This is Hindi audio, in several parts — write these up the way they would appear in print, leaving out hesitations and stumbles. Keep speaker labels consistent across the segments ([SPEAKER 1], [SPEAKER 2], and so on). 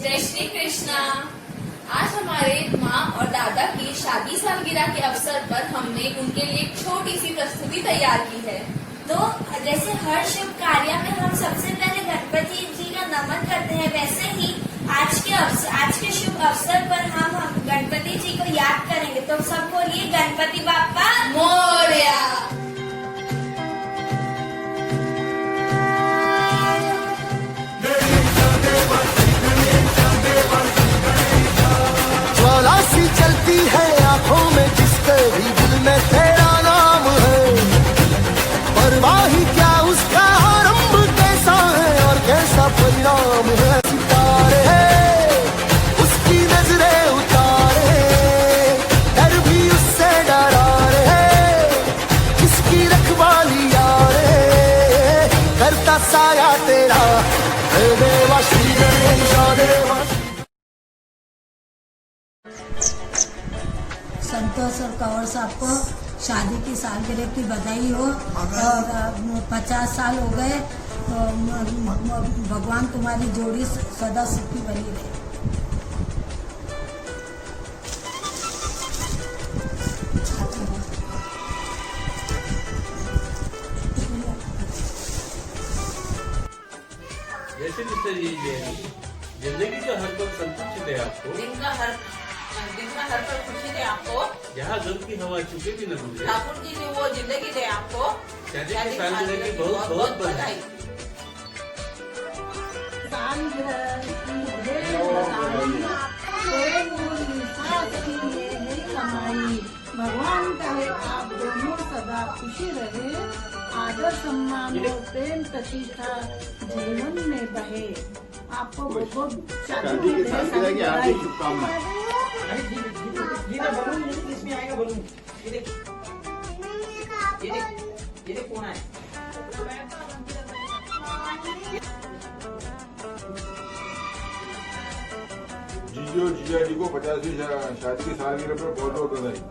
[SPEAKER 1] जय श्री कृष्णा। आज हमारे माँ और दादा की शादी सालगिरह के अवसर पर हमने उनके लिए एक छोटी सी प्रस्तुति तैयार की है।
[SPEAKER 2] तो जैसे हर शुभ कार्य में हम सबसे पहले गणपति जी का नमन करते हैं, वैसे ही आज के शुभ अवसर पर हम गणपति जी को याद करेंगे। तो सब बोलिए गणपति बाप्पा
[SPEAKER 1] मोरया।
[SPEAKER 3] ज्वाला सी चलती है आंखों में, जिसके भी दिल में तेरा नाम है। परवाही क्या उसका आरंभ कैसा है और कैसा परिणाम है। सितारे उसकी नजरें उतारे, डर भी उससे डरा रे। जिसकी रखवाली यारे करता साया तेरा, हे देवा श्री गणेश देवा।
[SPEAKER 4] संतोष और कंवर साहब को शादी की सालगिरह की बधाई हो। और 50 साल हो गए, तो भगवान तुम्हारी जोड़ी सदा सुखी बनी रहे।
[SPEAKER 5] जैसे मिस्टर जी जिंदगी का हर पल संतुष्ट दे आपको,
[SPEAKER 1] दिन का हर पल खुशी दे आपको,
[SPEAKER 5] जहाँ गम की हवा चुके भी न गुजरे।
[SPEAKER 1] ठाकुर जी की वो जिंदगी दे आपको।
[SPEAKER 5] शादी की सालगिरह की बहुत बहुत बधाई।
[SPEAKER 6] भगवान करे आप दोनों सदा खुशी रहे, आदर सम्मान और प्रेम प्रतिष्ठा जीवन में बहे। आपको बहुत शादी की सालगिरह की हार्दिक शुभकामनाएं।
[SPEAKER 7] इसमें आएगा बलून। ये देख कौन है।
[SPEAKER 8] जीजू और जीजा जी को 50वीं शादी की सालगिरह पर बहुत बहुत बधाई।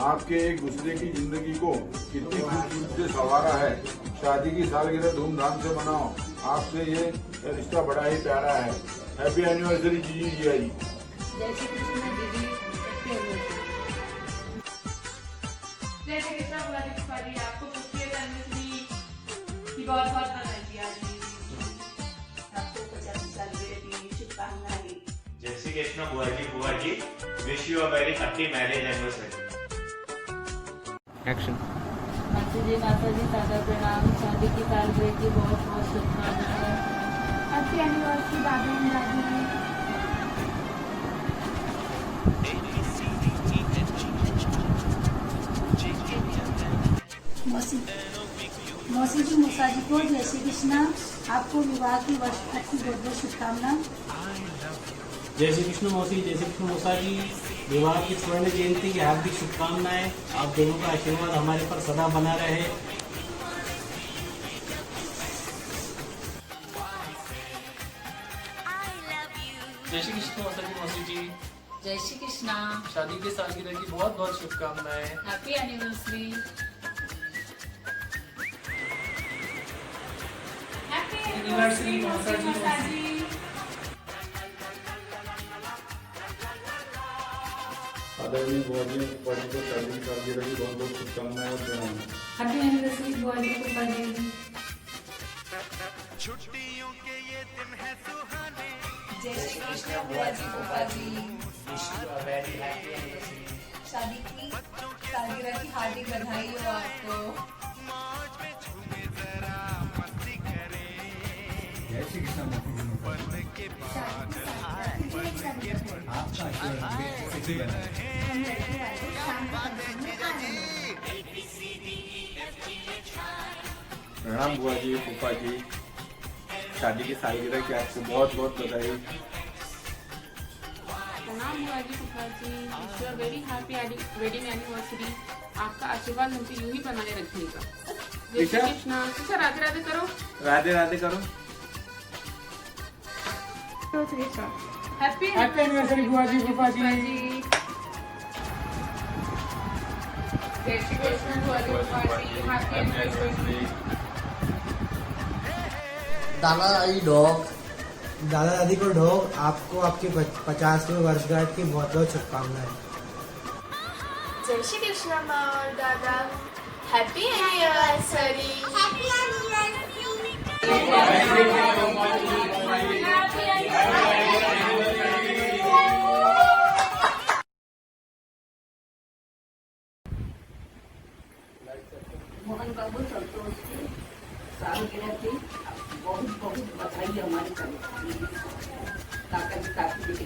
[SPEAKER 8] आपके एक दूसरे की जिंदगी को कितनी खूबसूरती से संवारा है। शादी की सालगिरह धूमधाम से मनाओ। आपसे ये रिश्ता बड़ा ही प्यारा है। हैप्पी एनिवर्सरी जीजू जीजा जी।
[SPEAKER 6] जय श्री कृष्ण दीदी।
[SPEAKER 9] जय श्री कृष्ण बुआ जी, आपको खुशी की बहुत बहुत बधाई।
[SPEAKER 2] आपको 50 सालगिरह की शुभकामनाएं।
[SPEAKER 10] जय श्री कृष्ण बुआ जी, wish you a very happy marriage anniversary.
[SPEAKER 5] Action.
[SPEAKER 9] माता जी दादा प्रणाम। शादी की सालगिरह की बहुत बहुत शुभकामनाएं। हैप्पी एनिवर्सरी दादा एंड दादी।
[SPEAKER 4] मौसी जी मूसा जी को जय श्री कृष्णा। आपको विवाह की वर्षगांठ की बहुत बहुत शुभकामना।
[SPEAKER 11] जय श्री कृष्ण मौसी, जय श्री कृष्ण मूसा जी, विवाह की स्वर्ण जयंती की हार्दिक शुभकामनाएं। आप दोनों का आशीर्वाद हमारे पर सदा बना रहे।
[SPEAKER 12] जय श्री कृष्ण मौसी जी,
[SPEAKER 1] जय श्री कृष्णा।
[SPEAKER 12] शादी की सालगिरह की बहुत बहुत शुभकामनाएं।
[SPEAKER 1] Happy anniversary.
[SPEAKER 12] एनिवर्सरी मौसा जी।
[SPEAKER 8] आदरणीय बुआ जी को शादी की सालगिरह की बहुत बहुत शुभकामनाएं और प्रणाम।
[SPEAKER 9] हैप्पी एनिवर्सरी बुआ जी को बधाई।
[SPEAKER 3] छुट्टियों के ये दिन है सुहाने।
[SPEAKER 1] जय श्री कृष्ण बुआ जी।
[SPEAKER 10] Wish you a very happy anniversary.
[SPEAKER 1] शादी की सालगिरह की हार्दिक बधाई हो आपको।
[SPEAKER 13] जय श्री कृष्ण मोती जी, आपका
[SPEAKER 8] प्रणाम बुआ जी, फूफा जी। शादी की सालगिरह की आपको बहुत बहुत बधाई।
[SPEAKER 9] प्रणाम बुआ जी, फूफा जी। Wish you a very happy wedding anniversary. आपका आशीर्वाद हमसे यूं ही बनाए रखिएगा। जय श्री कृष्ण। अच्छा, राधे राधे करो।
[SPEAKER 5] राधे राधे करो।
[SPEAKER 9] हैप्पी
[SPEAKER 12] एनिवर्सरी बुआ जी, फूफा जी।
[SPEAKER 9] जय श्री कृष्ण बुआ जी, फूफा जी। Happy anniversary.
[SPEAKER 3] दादा आई डॉग
[SPEAKER 14] दादा दादी को ढोक आपको आपकी 50वीं वर्षगांठ की बहुत बहुत शुभकामनाएं।
[SPEAKER 2] जय श्री कृष्ण माँ और दादा, हैप्पी एनिवर्सरी।
[SPEAKER 4] मोहन बाबू संतोष की सालगिरह की बहुत बहुत बधाई हमारी काका जी की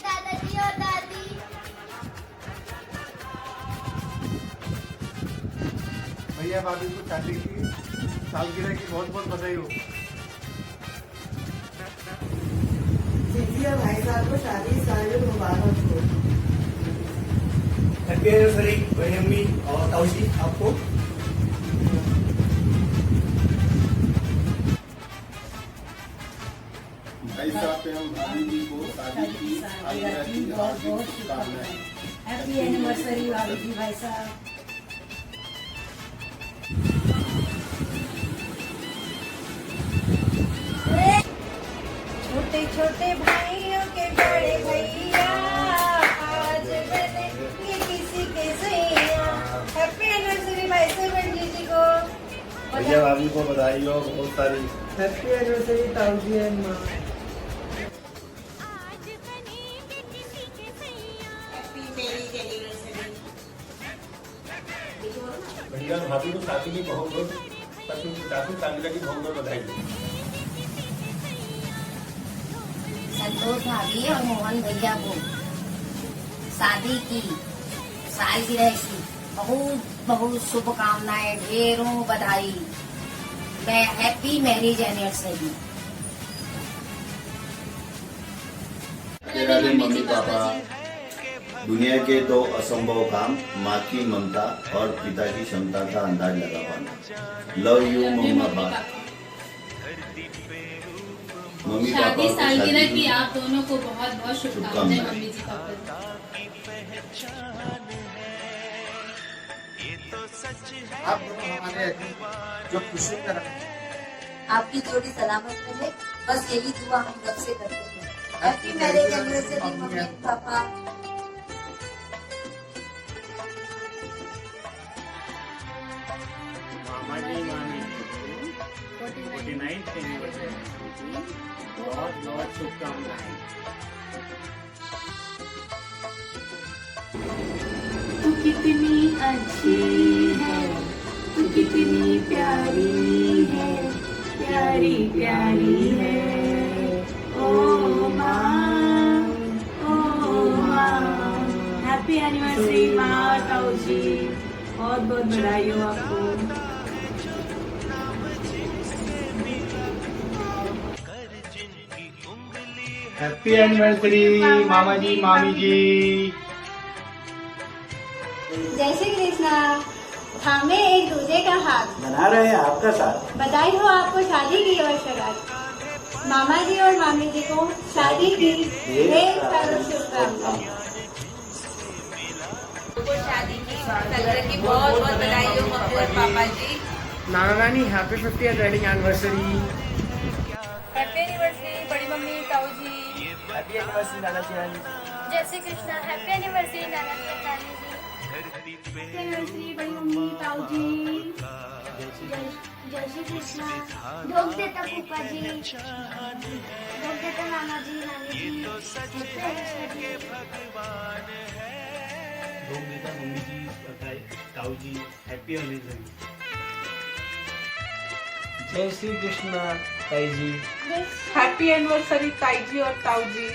[SPEAKER 2] दादाजी और दादी।
[SPEAKER 13] भैया भाभी को शादी की सालगिरह की बहुत बहुत बधाई हो।
[SPEAKER 14] दीदी और भाई साहब को शादी साल मुबारक हो।
[SPEAKER 13] हैप्पी एनिवर्सरी बड़ी अम्मी और ताऊजी आपको।
[SPEAKER 8] भाई साहब एवं भाभी जी को शादी की सालगिरह की हार्दिक शुभकामनाएं।
[SPEAKER 4] हैप्पी एनिवर्सरी भाभी जी, भाई साहब।
[SPEAKER 2] छोटे छोटे भाइयों के बड़े भैया, आज बने ये किसी के सैया। हैप्पी एनिवर्सरी भाई साहब जी को।
[SPEAKER 13] भैया भाभी को बधाई हो बहुत सारी।
[SPEAKER 14] हैप्पी एनिवर्सरी ताऊजी एंड माँ।
[SPEAKER 13] भैया भाभी को शादी की बहुत बहुत 50वीं सालगिरह की बहुत बहुत बधाई।
[SPEAKER 4] संतोष भाभी और मोहन भैया को शादी की सालगिरह की बहुत बहुत शुभकामनाएं, ढेरों बधाई। मैं हैप्पी मैरिज एनिवर्सरी।
[SPEAKER 15] प्यारे मम्मी पापा, दुनिया के 2 असंभव काम, माँ की ममता और पिता की क्षमता का अंदाज लगा पाना। लव यू मम्मा पापा। मम्मी पापा
[SPEAKER 1] शादी
[SPEAKER 15] को
[SPEAKER 1] सालगिरह
[SPEAKER 15] शादी
[SPEAKER 1] की आप दोनों को बहुत बहुत शुभकामनाएं मम्मी जी पापा।
[SPEAKER 13] आप दोनों हमारे जो खुशी का
[SPEAKER 4] आपकी जोड़ी सलामत रहे, बस यही दुआ हम कब से करते हैं। Happy marriage anniversary mummy papa.
[SPEAKER 11] मामा जी मामी जी 49th एनिवर्सरी की बहुत बहुत शुभकामनाएं।
[SPEAKER 2] तू कितनी अच्छी है, तू कितनी प्यारी है, प्यारी प्यारी है। ओ माँ, ओ माँ। हैप्पी एनिवर्सरी माँ और ताऊजी, बहुत बहुत बधाई हो आपको।
[SPEAKER 13] हैप्पी एनिवर्सरी मामा जी मामी जी।
[SPEAKER 2] जय श्री कृष्णा। थामे एक दूसरे का हाथ,
[SPEAKER 13] बना रहे हैं आपका साथ।
[SPEAKER 2] बधाई हो आपको शादी की वर्षगांठ। मामा जी और मामी जी को शादी की ढेर सारी शुभकामनाएं।
[SPEAKER 1] शादी की सालगिरह की बहुत बहुत बधाई हो मम्मी और पापा जी।
[SPEAKER 12] नाना नानी happy 50th wedding anniversary.
[SPEAKER 2] Happy anniversary बड़ी मम्मी ताऊ जी।
[SPEAKER 12] हैप्पी एनिवर्सरी नाना जी नानी।
[SPEAKER 2] जय श्री कृष्णा। हैप्पी एनिवर्सरी नाना जी और नानी जी। हैप्पी एनिवर्सरी बड़ी मम्मी ताऊ जी। जय श्री कृष्णा। ढोक देता फूफा जी, ढोक देता नाना जी नानी जी।
[SPEAKER 11] ढोक देता मम्मी जी ताऊ जी। Happy anniversary.
[SPEAKER 14] जय श्री कृष्ण ताई जी।
[SPEAKER 9] हैप्पी एनिवर्सरी ताई जी और ताऊ जी।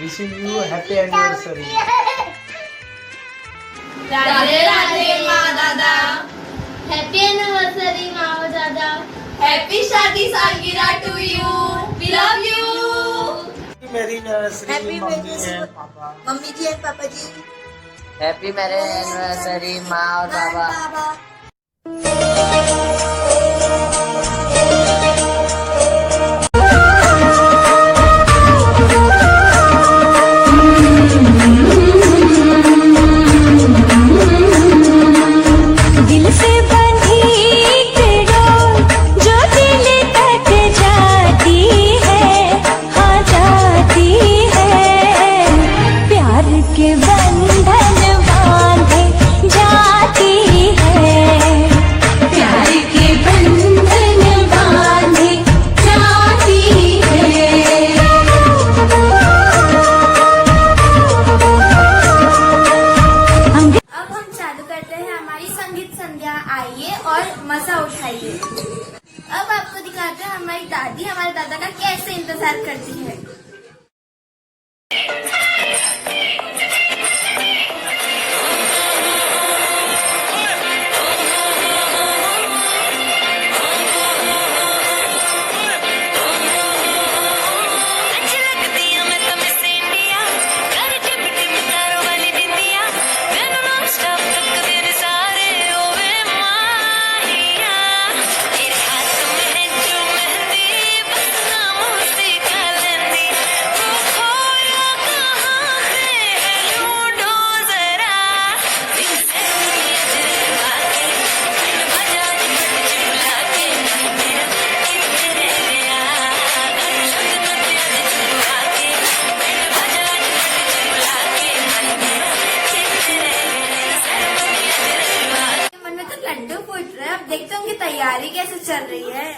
[SPEAKER 14] Wishing you happy anniversary.
[SPEAKER 1] Radhe Radhe माँ दादा।
[SPEAKER 2] हैप्पी एनिवर्सरी माँ और दादा।
[SPEAKER 1] हैप्पी शादी सालगिरह to you. We love you.
[SPEAKER 14] मेरी anniversary
[SPEAKER 4] happy
[SPEAKER 14] mummy and papa.
[SPEAKER 4] Mummy ji and papa ji.
[SPEAKER 14] Happy marriage anniversary माँ और पापा।
[SPEAKER 2] दिल
[SPEAKER 16] के बंधन बांधे जाती है, प्यार के बंधन बांधे जाती है।
[SPEAKER 2] अब हम चालू करते हैं हमारी संगीत संध्या। आइए और मजा उठाइए। अब आपको दिखाते हैं हमारी दादी हमारे दादा का कैसे इंतजार करती है। अब देखते हैं उनकी तैयारी कैसे चल रही है।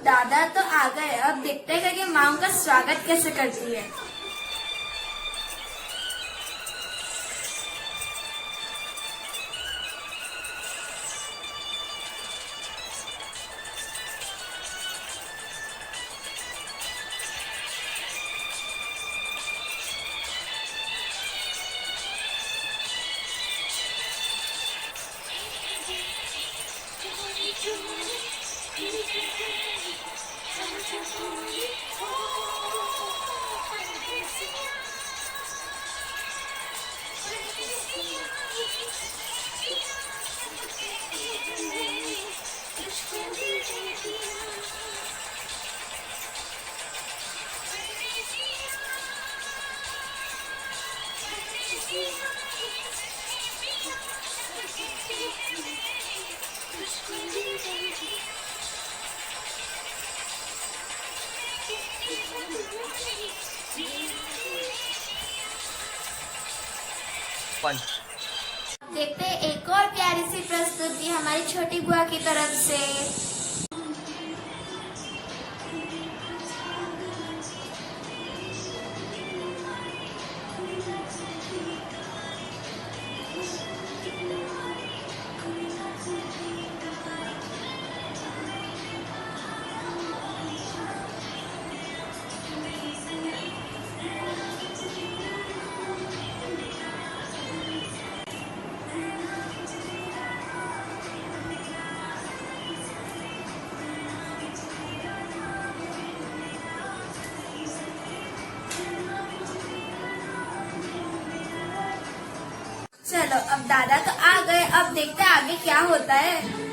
[SPEAKER 2] दादा तो आ गए, अब देखते हैं कि माँ उनका स्वागत कैसे करती है। देखते हैं एक और प्यारी सी प्रस्तुति हमारी छोटी बुआ की तरफ से। चलो अब दादा तो आ गए, अब देखते हैं आगे क्या होता है।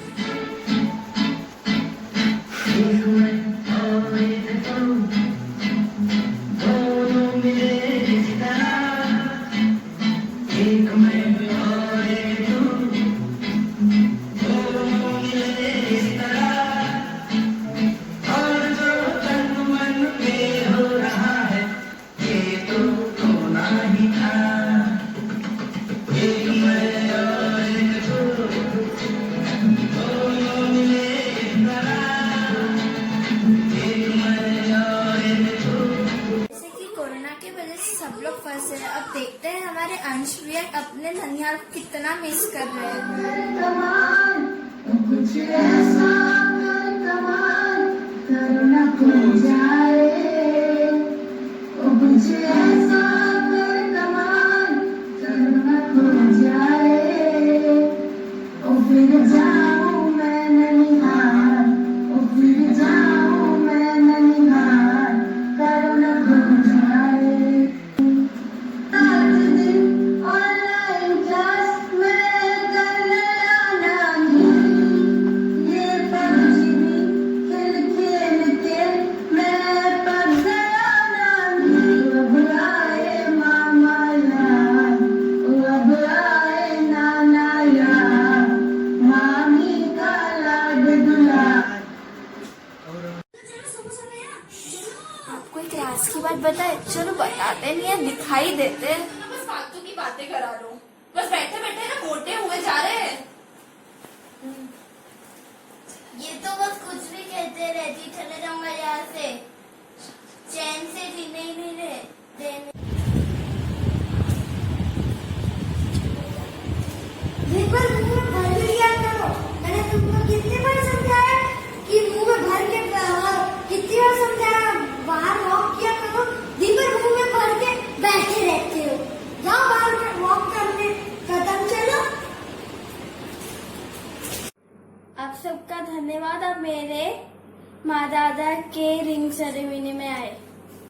[SPEAKER 2] सब लोग फंसे हैं। अब देखते हैं हमारे अंश भैया अपने ननिहाल को कितना मिस कर रहे हैं।
[SPEAKER 16] ऐसा कर कमाल करना खो जाए, ओ मुझे ऐसा कर कमाल करना खो जाए, ओ फिर जाऊं मैं ननिहाल, ओ फिर जाऊं मैं ननिहाल करना खो जाए। रात दिन ऑनलाइन क्लास में करने आना नहीं, ये पबजी खेल खेल के मैं पब गया नहीं। अब आए मामा यार, अब आए नाना यार, मामी का लाड दुलार।
[SPEAKER 2] आपको एक राज की बात बताए? चलो बताते नहीं है, दिखाई देते।
[SPEAKER 1] बस फालतू की बातें करा लो, बस बैठे बैठे ना मोटे हुए जा रहे हैं।
[SPEAKER 2] ये तो बस कुछ भी कहते रहती, चले जाऊंगा यहाँ से, चैन से जीने ही नहीं देने।
[SPEAKER 16] एक बार मुंह में भर लिया करो, मैंने तुमको कितनी बार समझाया कि मुंह में भर के कितनी बार समझाया बाहर वॉक किया करो, दिन भर मुंह में भर के बैठे रहते हो। जाओ बाहर में वॉक करने, कदम चलो।
[SPEAKER 2] आप सबका धन्यवाद, आप मेरे माँ दादा के रिंग सेरेमनी में आए।